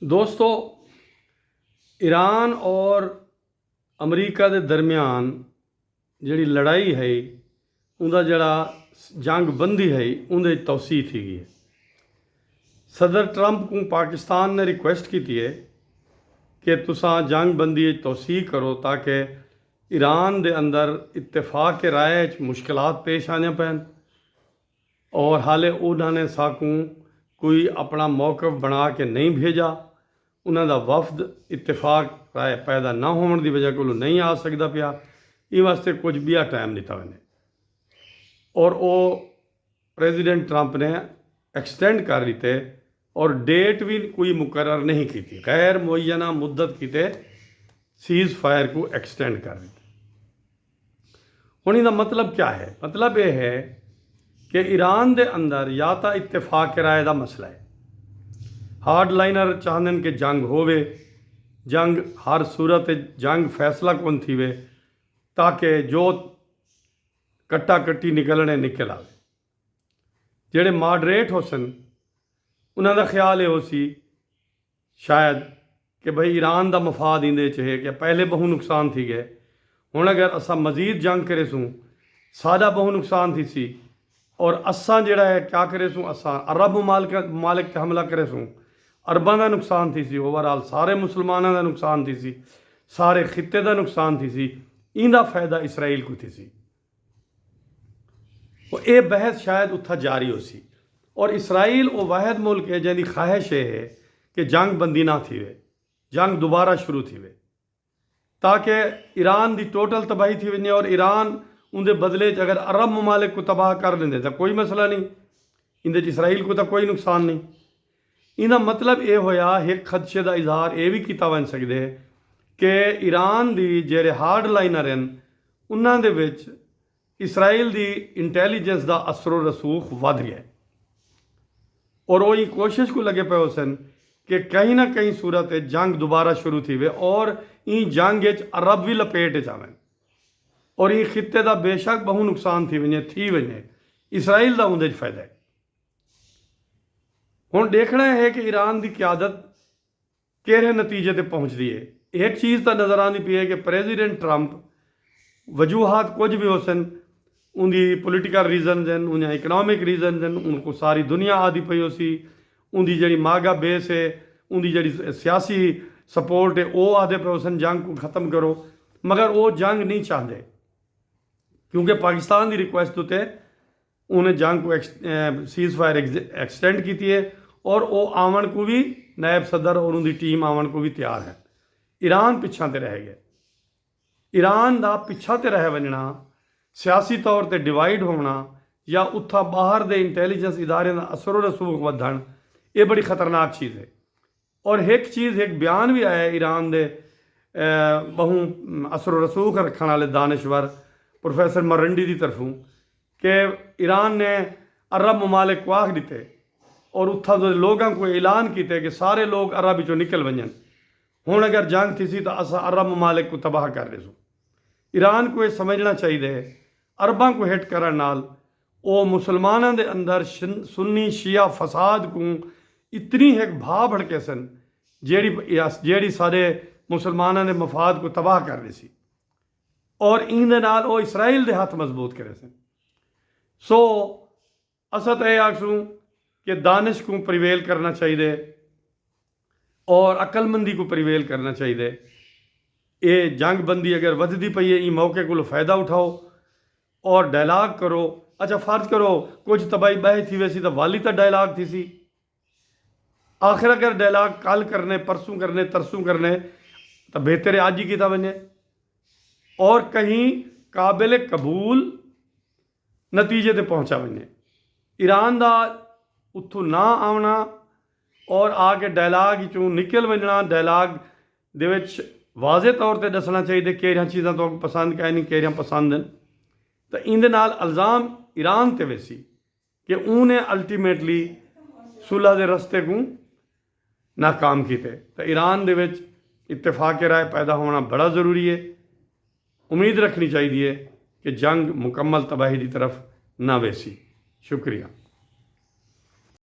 दोस्तों, ईरान और अमरीका के दरमियान जी लड़ाई है उनका जड़ा जंग बंदी है उनके तौसी थी गई है। सदर ट्रंप को पाकिस्तान ने रिक्वेस्ट की है कि तुसा जंग बंदी तौसी करो ताकि ईरान के अंदर इत्तेफाक के राय मुश्किलात पेश आने पैन और हाले उन्होंने साकू कोई अपना मौकफ बना के नहीं भेजा। उन्हों का वफद इत्तेफाक राय पैदा ना होने की वजह को नहीं आ सकता पाया। इस वास्ते कुछ भी टाइम दिता मैंने और वो प्रेजिडेंट ट्रंप ने एक्सटेंड कर दिते और डेट भी कोई मुकर्रर नहीं की थी। गैर मुअय्यना मुद्दत की सीज़ फायर को एक्सटेंड कर दिते। हुण इसका मतलब क्या है? मतलब यह है कि ईरान के अंदर या तो इत्तेफाक राय का मसला है। हार्ड लाइनर चाहते कि जंग होवे, जंग हर सूरत जंग फैसला कौन थी वे ताकि जो कट्टा कट्टी निकलने निकल आए। जेड़े मॉडरेट हो सन उन्हों का ख्याल ये हो सी शायद कि भाई ईरान का मफाद इंदे च है कि पहले बहु नुकसान थी गए, हुण अगर असा मजीद जंग करे सूँ सादा बहु नुकसान थी सी और असा जड़ा है क्या करे सूँ असा अरब ममालिक ते हमला करे सूँ अरबां का नुकसान थी सी। ओवरऑल सारे मुसलमानों का नुकसान थी सी, सारे खिते का नुकसान थी सी। इंदा फायदा इसराइल को थी सी। ये बहस शायद उत्था जारी हो सी और इसराइल वो वाहिद मुल्क है जिंदी ख्वाहिश है कि जंग बंदी ना थी वे, जंग दोबारा शुरू थी वे ताकि ईरान की टोटल तबाही थी वने और ईरान उनके बदले अगर अरब ममालिक को तबाह कर लेंदे तो कोई मसला नहीं, इंदे इसराइल को तो कोई नुकसान नहीं। इनका मतलब ये होया एक खदशे का इजहार ये भी किया बन सकते कि ईरान की जेरे हार्ड लाइनर हैं उन्होंने विच इसराइल की इंटैलीजेंस का असरो रसूख वध गया और वो ये कोशिश को लगे पे हो सन कि कहीं ना कहीं सूरत जंग दोबारा शुरू थी वे और इन जंग अरब भी लपेट जावे और ये खिते का बेशक बहु नुकसान थी वने इसराइल का उनके फायदा है। हुण देखना है कि ईरान की क्यादत किहड़े नतीजे पर पहुँचती है। एक चीज़ तो नज़र आती पई है कि प्रेजिडेंट ट्रंप वजूहात कुछ भी हो सन उनकी पोलिटिकल रीजन हैं, उन्हें इकनॉमिक रीजन हैं, उनको सारी दुनिया आदि पई हो सी। उनकी जी मागा बेस है, उनकी जी सियासी सपोर्ट है वो आदे पे सन जंग को ख़त्म करो, मगर वो जंग नहीं चाहते क्योंकि पाकिस्तान की रिक्वेस्ट उत्ते उन्हें जंग को सीज़ फायर एक्सटेंड की है और वो आवन को भी नायब सदर और उनकी टीम आवन को भी तैयार है। ईरान पिछा ते रह गया। ईरान का पिछा ते रह वजना सियासी तौर पर डिवाइड होना या उत्था बाहर के इंटैलीजेंस इदारे का असरो रसूख वधन ये बड़ी खतरनाक चीज़ है। और एक चीज़ एक बयान भी आया ईरान के बहु असरो रसूख रखने वाले दानश्वर प्रोफैसर मरंडी की तरफों कि ईरान ने अरब ममालिक को आख दिते और उत्था तो लोगों को ऐलान किया कि सारे लोग अरब चो निकल वजन। हुण अगर जंग थी सी तो अस अरब ममालिक को तबाह कर रहे सो। ईरान को यह समझना चाहिए अरबा को हिट करने नाल वो मुसलमानों के अंदर सुन्नी शिया फसाद को इतनी एक भा भड़के सन जेड़ी सारे मुसलमानों के मफाद को तबाह कर रही सी और इंदे नाल वो इसराइल के हाथ मजबूत करे सन। सो असा तो यह आखसूँ कि दानिश को प्रिवेल करना चाहिए और अकलमंदी को प्रिवेल करना चाहिए। ये जंग बंदी अगर वधदी पई है, मौके को फ़ायदा उठाओ और डायलॉग करो। अच्छा फर्ज करो कुछ तबाही बह थी वैसी तो वाली तो डायलॉग थी सी, आखिर अगर डायलॉग कल करने परसों करने तरसों करने तो बेहतर आज ही किया बने और कहीं काबिल कबूल नतीजे ते पहुँचा बने। ईरान का उत्थों ना आना और आके डायलॉग चों निकल वजना, डायलॉग दे विच वाजे तौर पर दसना चाहिए कि चीज़ा तो पसंद क्या नहीं कि पसंद हैं। तो इंदे नाल इल्ज़ाम ईरान ते वैसी कि उन्हें अल्टीमेटली सुलह के रस्ते को नाकाम किए। तो ईरान दे विच इत्तेफाक राय पैदा होना बड़ा ज़रूरी है। उम्मीद रखनी चाहिए कि जंग मुकम्मल तबाही की तरफ ना वैसी। शुक्रिया।